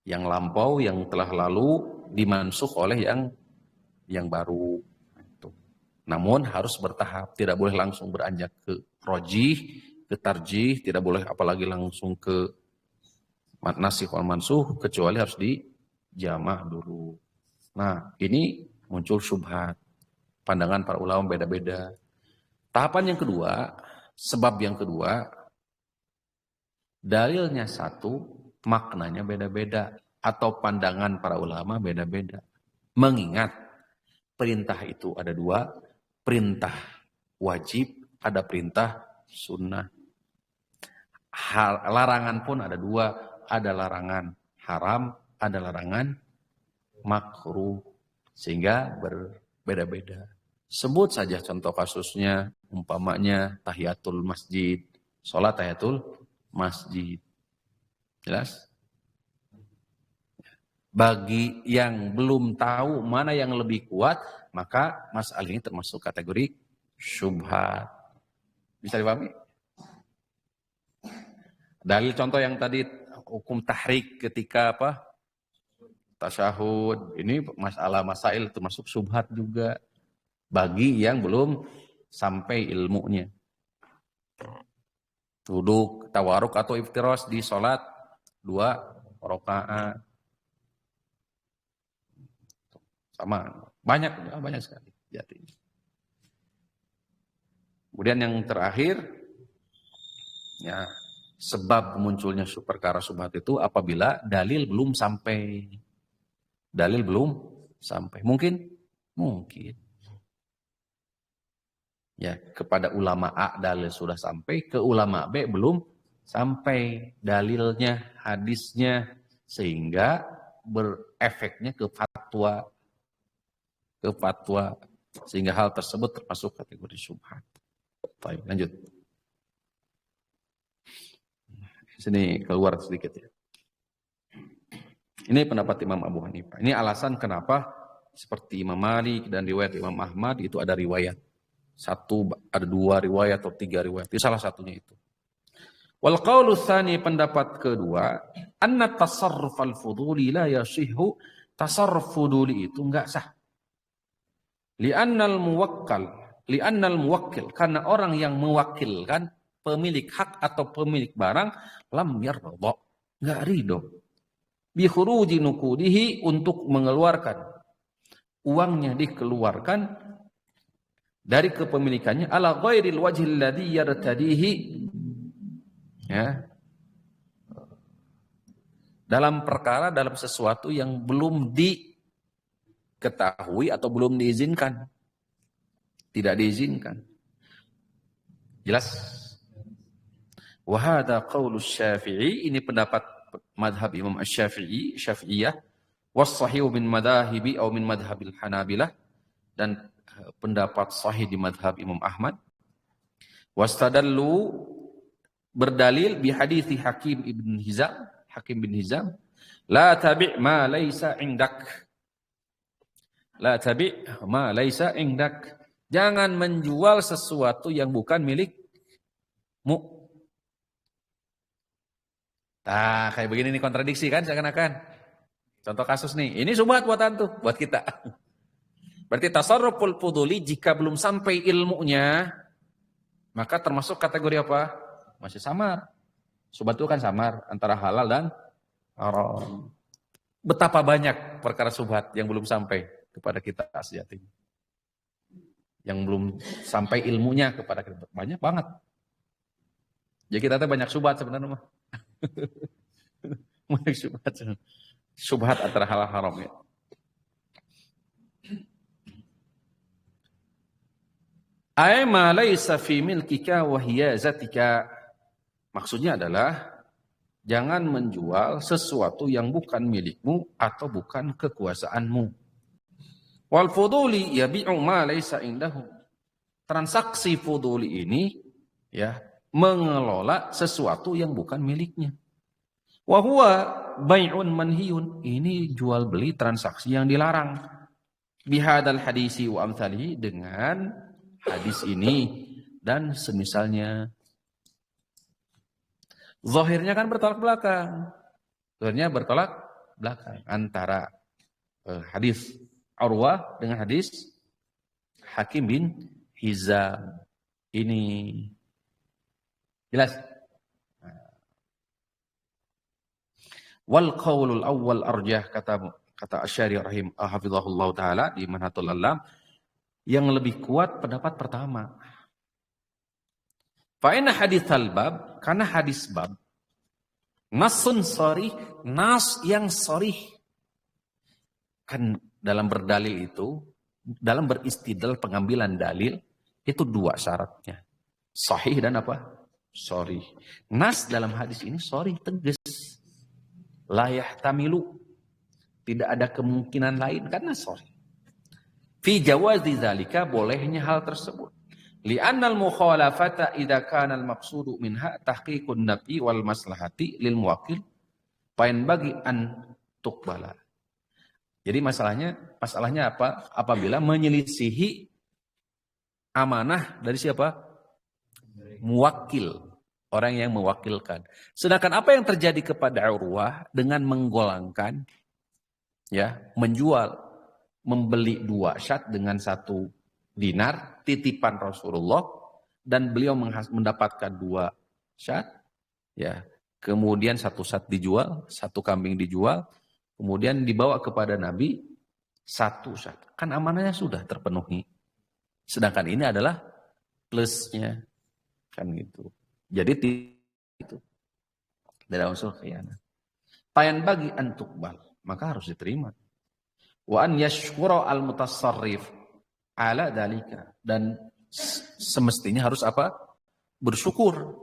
S1: yang lampau, yang telah lalu dimansuh oleh yang baru. Namun harus bertahap, tidak boleh langsung beranjak ke rajih, ke tarjih, tidak boleh apalagi langsung ke nasikh wal mansuh, kecuali harus dijamah dulu. Nah, ini muncul syubhat. Pandangan para ulama beda-beda. Tahapan yang kedua, sebab yang kedua, dalilnya satu, maknanya beda-beda. Atau pandangan para ulama beda-beda. Mengingat perintah itu ada 2, perintah wajib, ada perintah sunnah. Larangan pun ada 2, ada larangan haram, ada larangan makruh. Sehingga berbeda-beda. Sebut saja contoh kasusnya, umpamanya tahiyatul masjid, sholat tahiyatul masjid. Jelas? Bagi yang belum tahu mana yang lebih kuat, maka masalah ini termasuk kategori syubhat. Bisa dipahami? Dalil contoh yang tadi, hukum tahrik ketika apa? Tasyahud. Ini masail termasuk syubhat juga. Bagi yang belum sampai ilmunya. Duduk, tawaruk atau iftiros di sholat 2 rakaat. Sama, banyak sekali. Kemudian yang terakhir, ya, sebab munculnya perkara syubhat itu apabila dalil belum sampai. Dalil belum sampai. Mungkin. Ya, kepada ulama A dalil sudah sampai, ke ulama B belum sampai dalilnya, hadisnya, sehingga berefeknya ke fatwa. Sehingga hal tersebut termasuk kategori syubhat. Baik, lanjut. Sini keluar sedikit ya. Ini pendapat Imam Abu Hanifah. Ini alasan kenapa seperti Imam Malik dan riwayat Imam Ahmad itu ada riwayat. 1, ada 2 riwayat atau 3 riwayat. Itu salah satunya itu. Wal qaulu tsani, pendapat kedua, anna tasarruf al-fuduli la yasihhu. Tasarruf fuduli itu enggak sah. Li'annal muwakkil, karena orang yang mewakilkan pemilik hak atau pemilik barang lam yarda, enggak ridho. Bi khuruji nukudihi, untuk mengeluarkan uangnya, dikeluarkan dari kepemilikannya ala ghairil wajhil ladzi yartadihi, ya, dalam sesuatu yang belum diketahui atau belum diizinkan, tidak diizinkan. Jelas? Wa hadza qaulu Syafi'i, ini pendapat madhab Imam Asy-Syafi'i, Syafi'iyah, was sahih min madhahibi atau min madhabil Hanabilah, dan pendapat sahih di madhab Imam Ahmad. Wastadallu, berdalil bi hadithi Hakim bin Hizam, la tabi' ma laysa indak. La tabi' ma laysa indak. Jangan menjual sesuatu yang bukan milikmu. Nah, kayak begini nih kontradiksi kan seakan-akan. Contoh kasus nih, ini syubhat buat antum, buat kita. Berarti tasarruful fuduli jika belum sampai ilmunya, maka termasuk kategori apa? Masih samar. Syubhat itu kan samar antara halal dan
S2: haram. Betapa banyak perkara syubhat yang belum sampai kepada kita sejatinya. Yang belum sampai ilmunya kepada kita. Banyak banget. Jadi kita tuh banyak syubhat sebenarnya mah. Banyak syubhat. Syubhat antara halal haram ya. Ay ma laisa fi milkika wa hiya zatika. Maksudnya adalah jangan menjual sesuatu yang bukan milikmu atau bukan kekuasaanmu. Wal fuduli yabi'u ma laisa indahu. Transaksi fuduli ini ya mengelola sesuatu yang bukan miliknya. Wa huwa bai'un manhiyun. Ini jual beli transaksi yang dilarang. Bihadal hadisi wa amthalihi, dengan hadis ini dan semisalnya. Zahirnya kan bertolak belakang. Zahirnya bertolak belakang antara hadis Urwah dengan hadis Hakim bin Hizam. Ini jelas. Wal qaulul awwal arjah, kata Asy'ari hafizahullah taala di Manhatul Alam, yang lebih kuat pendapat pertama. Fa inna haditsal bab, karena hadis bab nasun sharih, nas yang sharih. Kan dalam berdalil itu, dalam beristidlal pengambilan dalil itu dua syaratnya. Sahih dan apa? Sharih. Nas dalam hadis ini sharih, tegas. La yahtamilu, tidak ada kemungkinan lain karena sharih. Fi jawazi dzalika, bolehnya hal tersebut. Li'annal mukhalafata idza kana al-maqsudu minha tahqiqun nafi wal maslahati lil muwakkil fa bagi an tuqbala. Jadi masalahnya apa? Apabila menyelisihi amanah dari siapa? Muwakkil, orang yang mewakilkan. Sedangkan apa yang terjadi kepada Urwah dengan menggolangkan, ya, menjual, membeli 2 syat dengan 1 dinar, titipan Rasulullah, dan beliau mendapatkan 2 syat, ya, kemudian 1 syat dijual, 1 kambing dijual, kemudian dibawa kepada Nabi 1 syat. Kan amanahnya sudah terpenuhi. Sedangkan ini adalah plusnya, kan gitu. Jadi itu dari unsur khianat. Payan bagi antukbal, maka harus diterima. Wa an yashkura al-mutasarrif ala dalika, dan semestinya harus apa? Bersyukur.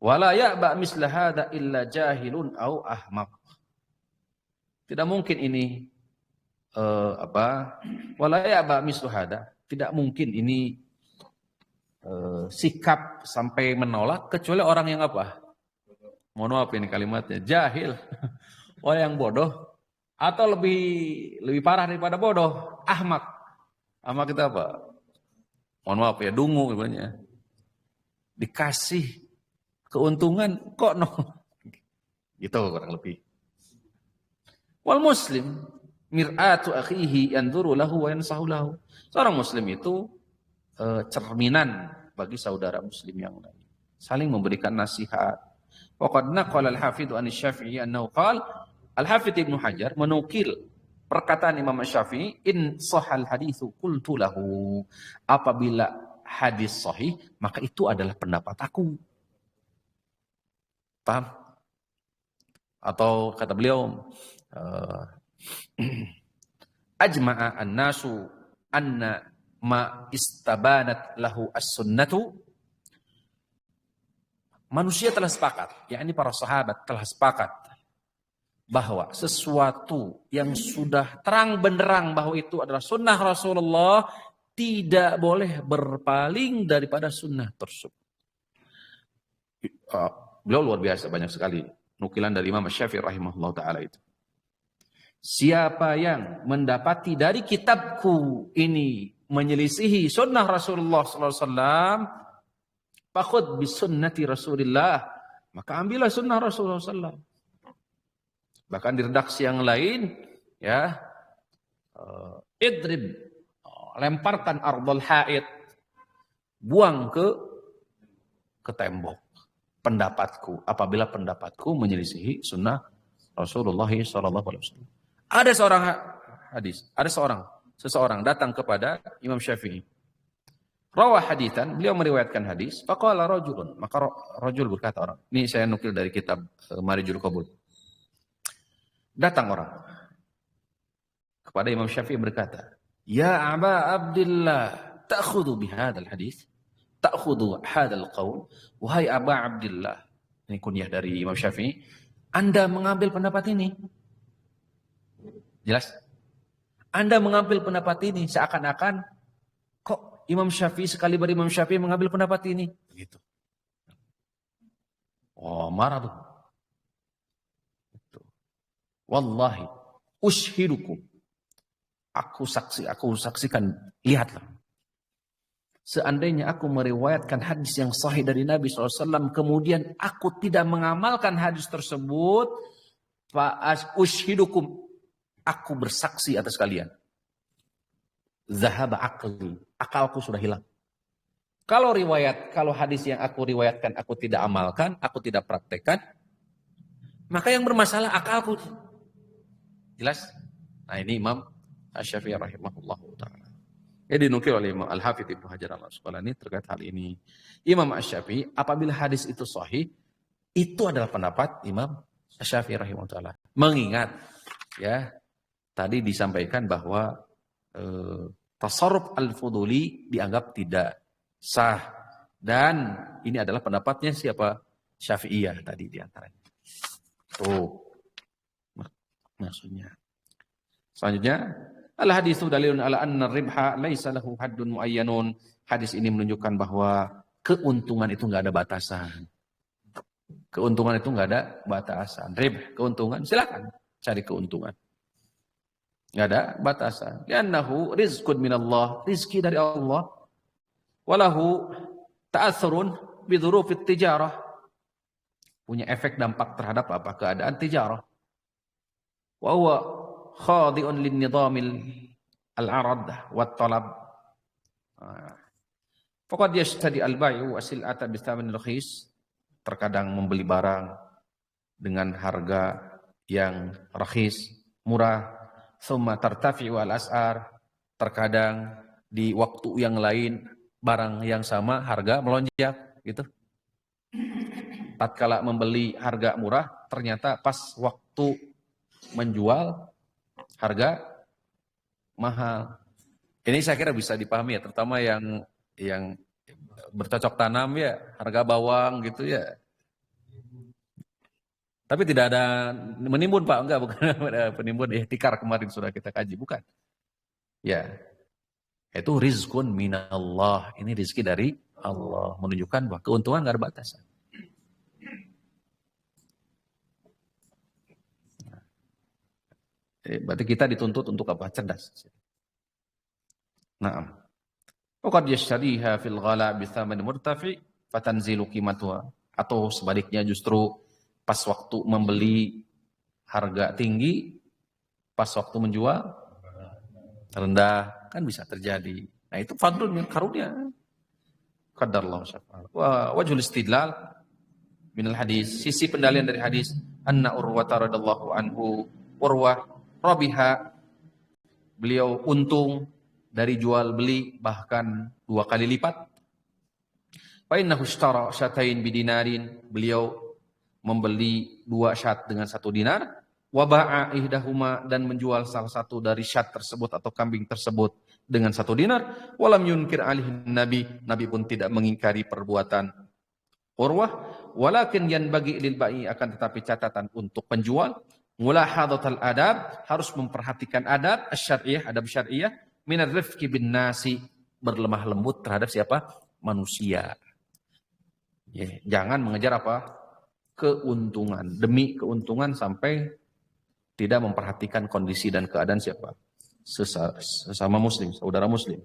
S2: Wala ya'ba misla hadza illa jahilun au ahmaq. Tidak mungkin ini wala ya'ba mislu hadza, tidak mungkin ini sikap sampai menolak kecuali orang yang apa? Mohon maaf ini kalimatnya, jahil. Orang yang bodoh, atau lebih parah daripada bodoh, ahmak. Ahmak itu apa? Mohon maaf ya, dungu sebenarnya. Dikasih keuntungan kok nolak. Gitu kurang lebih. Wal muslim mir'atu akhihi yanzuru lahu wa yansahu lahu. Seorang muslim itu cerminan bagi saudara muslim yang lain. Saling memberikan nasihat. Waqad naqala al-Hafidz an Asy-Syafi'i annahu qala, Al-Hafidz Ibnu Hajar menukil perkataan Imam Syafi'i, in shahal haditsu qultu lahu. Apabila hadis sahih, maka itu adalah pendapat aku. Paham? Atau kata beliau, ajma'a an-nasu anna ma istabanat lahu as-sunnatu. Manusia telah sepakat, yakni para sahabat telah sepakat bahwa sesuatu yang sudah terang benderang bahwa itu adalah sunnah Rasulullah tidak boleh berpaling daripada sunnah tersebut. Beliau luar biasa, banyak sekali nukilan dari Imam Syafi'i rahimahullah ta'ala itu. Siapa yang mendapati dari kitabku ini menyelisihi sunnah Rasulullah SAW, fakhudh bisunnati Rasulillah, maka ambillah sunnah Rasulullah SAW. Bahkan di redaksi yang lain, ya, idrib, lemparkan ardul haid, buang ke tembok. pendapatku apabila pendapatku menyelisihi sunnah Rasulullah SAW. Ada seseorang datang kepada Imam Syafi'i. Rawah haditsan, beliau meriwayatkan hadis. Faqala rajulun, maka rajul berkata orang. Ini saya nukil dari kitab Marijul Qabul. Datang orang kepada Imam Syafi'i berkata, "Ya Aba Abdillah, ta'khudhu bihadzal hadis? Ta'khudhu hadzal qaul?" Wahai Aba Abdillah, ini kunyah dari Imam Syafi'i, Anda mengambil pendapat ini. Jelas? Anda mengambil pendapat ini seakan-akan kok Imam Syafi'i sekali Imam Syafi'i mengambil pendapat ini. Begitu. Oh, marah tuh. Wallahi, ushidukum. Aku saksikan, lihatlah. Seandainya aku meriwayatkan hadis yang sahih dari Nabi SAW, kemudian aku tidak mengamalkan hadis tersebut, ushidukum. Aku bersaksi atas kalian. Zahaba aqli. Akalku sudah hilang. Kalau hadis yang aku riwayatkan, aku tidak amalkan, aku tidak praktekkan, maka yang bermasalah akalku. Jelas? Nah ini Imam Asy-Syafi'i rahimahullah ta'ala. Ini dinukil oleh Imam Al-Hafidz Ibnu Hajar Al-Asqalani terkait hal ini. Imam Asy-Syafi'i apabila hadis itu sahih, itu adalah pendapat Imam Asy-Syafi'i rahimahullah ta'ala. Mengingat, ya, tadi disampaikan bahwa tasarruf al-fuduli dianggap tidak sah. Dan ini adalah pendapatnya siapa? Syafi'iyah tadi diantaranya. Tuh. Maksudnya. Selanjutnya, al-haditsu dalilun ala anna ribha laisa lahu haddun muayyanun. Hadis ini menunjukkan bahwa keuntungan itu enggak ada batasan. Keuntungan itu enggak ada batasan. Ribh, keuntungan, silakan cari keuntungan. Enggak ada batasan. Li'annahu rizqun minallah, rizki dari Allah. Walahu ta'athurun bidhurufit tijarah. Punya efek dampak terhadap apa? Keadaan tijarah. Wa huwa khadi'un lin-nidhamil al-'arad wa talab. Faqad yashtadi al-bai'u as-sil'ata bi thamanin rakhis. Terkadang membeli barang dengan harga yang rakhis, murah. Tsumma tartafi'u al-as'ar. Terkadang di waktu yang lain barang yang sama harga melonjak gitu. Tatkala membeli harga murah, ternyata pas waktu menjual harga mahal. Ini saya kira bisa dipahami ya, terutama yang bercocok tanam ya, harga bawang gitu ya. Tapi tidak ada menimbun Pak, enggak, bukan ada penimbun ihtikar kemarin sudah kita kaji, bukan. Ya. Itu rizqun minallah. Ini rezeki dari Allah, menunjukkan bahwa keuntungan enggak ada batasan. Berarti kita dituntut untuk apa? Cerdas. Naam. Waqad yashtariha fil ghala bi thaman murtafi fatanzilu qimatuha. Atau sebaliknya justru pas waktu membeli harga tinggi, pas waktu menjual rendah, kan bisa terjadi. Nah itu fadlun karunia. Qadarallahu subhanahu wa wajhul istidlal minal hadis. Sisi pendalian dari hadis, anna Urwah radhiyallahu anhu, Urwah rabiha, beliau untung dari jual beli bahkan 2 kali lipat. Fa innahu ishtara syatain bidinarin, beliau membeli 2 syat dengan 1 dinar, wa ba'a ihdahuma, dan menjual salah satu dari syat tersebut atau kambing tersebut dengan 1 dinar, walam yunkir alaihi nabi pun tidak mengingkari perbuatan Urwah, walakin yanbaghi lil ba'i, akan tetapi catatan untuk penjual, mulahadatul adab, harus memperhatikan adab asy-syar'iyyah, adab syar'iyyah, minar rifqi bin nasi, berlemah lembut terhadap siapa? Manusia. Ya, jangan mengejar apa? Keuntungan, demi keuntungan sampai tidak memperhatikan kondisi dan keadaan siapa? Sesama muslim, saudara muslim.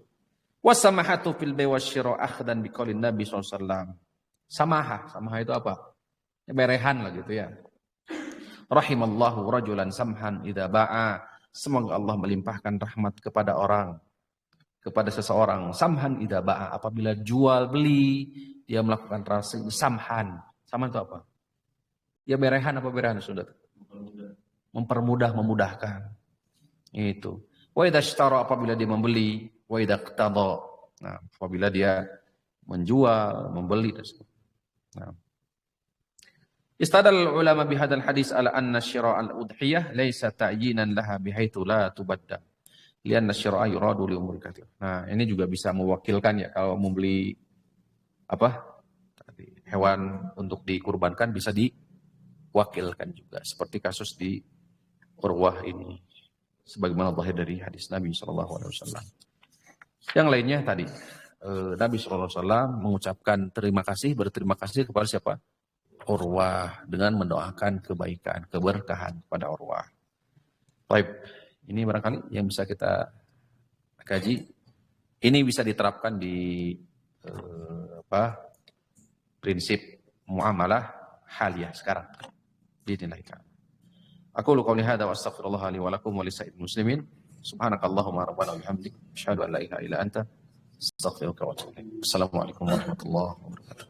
S2: Wasamahatu fil bai' wasyira akhdan biqaulin Nabi SAW. Samaha itu apa? Berehan lah gitu ya. Rahimallahu rajulan samhan idza ba'a. Semoga Allah melimpahkan rahmat kepada seseorang samhan idza ba'a, apabila jual beli dia melakukan transaksi samhan. Saman itu apa? Ya berehan apa berehan sudah? Mempermudah, memudahkan. Itu. Wa idza ishtara apabila dia membeli, wa idza iqtada. Nah, apabila dia menjual, membeli dan sebagainya. Nah. Istadal ulama bihadzal hadis ala anna syira' al-udhiyah laisa ta'yinan laha bihaitsu la tubadda. Lianna syira'a yuradu li umur katsir. Nah, ini juga bisa mewakilkan ya kalau membeli hewan untuk dikurbankan bisa diwakilkan juga seperti kasus di Urwah ini sebagaimana zahir dari hadis Nabi sallallahu alaihi wasallam. Yang lainnya tadi Nabi sallallahu alaihi wasallam mengucapkan berterima kasih kepada siapa? Urwah dengan mendoakan kebaikan, keberkahan pada Urwah. Baik, ini barangkali yang bisa kita kaji. Ini bisa diterapkan di prinsip muamalah haliyah sekarang. Bismillah. Aku qouli hadza wa astaghfirullah li wa lakum wa lisa'il muslimin. Subhanakallahumma rabbana wa bihamdik asyhadu an la ilaha illa anta astaghfiruka wa atubu ilaik. Assalamualaikum warahmatullahi wabarakatuh.